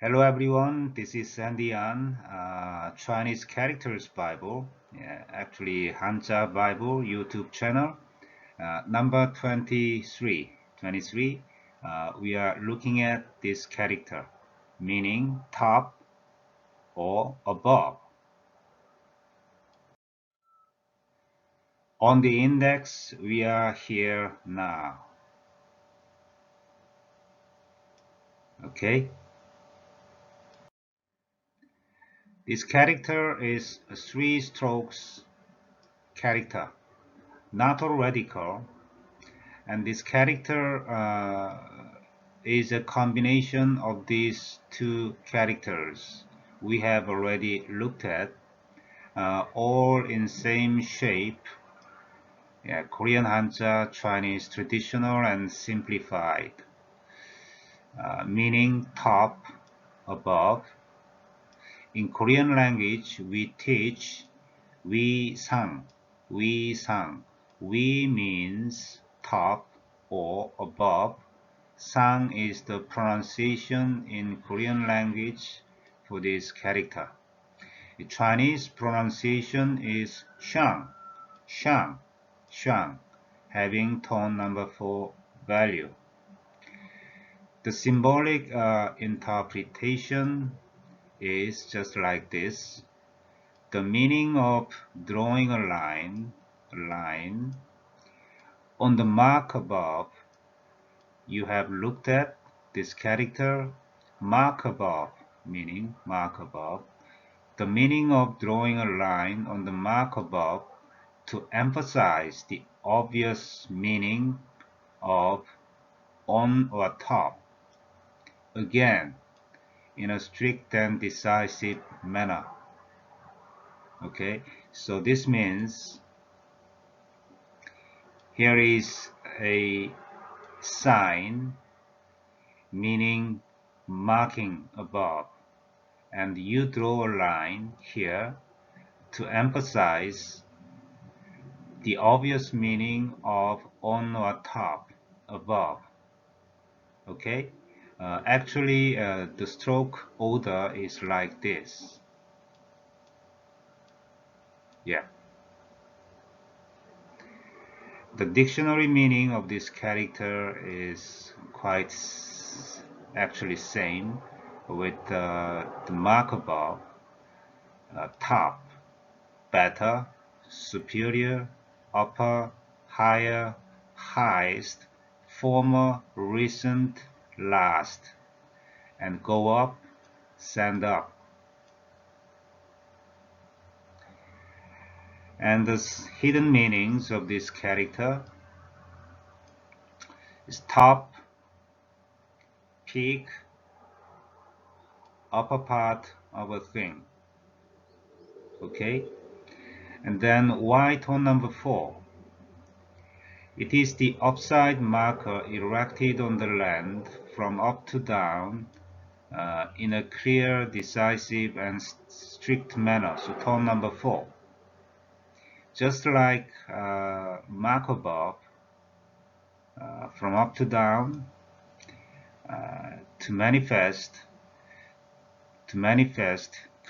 Hello everyone, this is Hanja Chinese Characters Bible, actually Hanja Bible YouTube channel, number 23. We are looking at this character, meaning top or above. On the index, we are here now. Okay. This character is a 3 strokes character, not a radical. And this character is a combination of these two characters we have already looked at, all in same shape. Korean Hanja, Chinese traditional and simplified, meaning top, above. In Korean language, we teach 위, 상, 위, 상. 위 means top or above. Sang is the pronunciation in Korean language for this character. The Chinese pronunciation is shàng, shàng, shàng, having tone number 4 value. The symbolic interpretation is just like this. The meaning of drawing a line on the mark above. You have looked at this character, mark above, meaning mark above. The meaning of drawing a line on the mark above to emphasize the obvious meaning of on or top. Again, in a strict and decisive manner. Okay, so this means here is a sign meaning marking above, and you draw a line here to emphasize the obvious meaning of on or top, above. Okay, actually the stroke order is like this. Yeah. The dictionary meaning of this character is quite actually same with the mark above. Top, better, superior, upper, higher, highest, former, recent, last, and go up, send up. And the hidden meanings of this character is top, peak, upper part of a thing. Okay, and then Y tone number 4. It is the upside marker erected on the land from up to down in a clear, decisive, and strict manner. So tone number 4. Just like mark above, from up to down, to manifest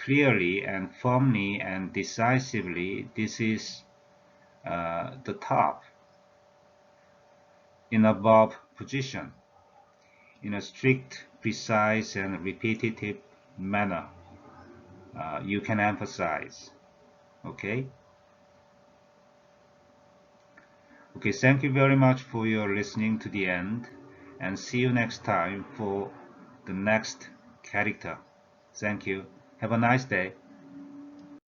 clearly and firmly and decisively, this is the top in above position in a strict, precise, and repetitive manner. You can emphasize. Okay, thank you very much for your listening to the end, and see you next time for the next character. Thank you. Have a nice day.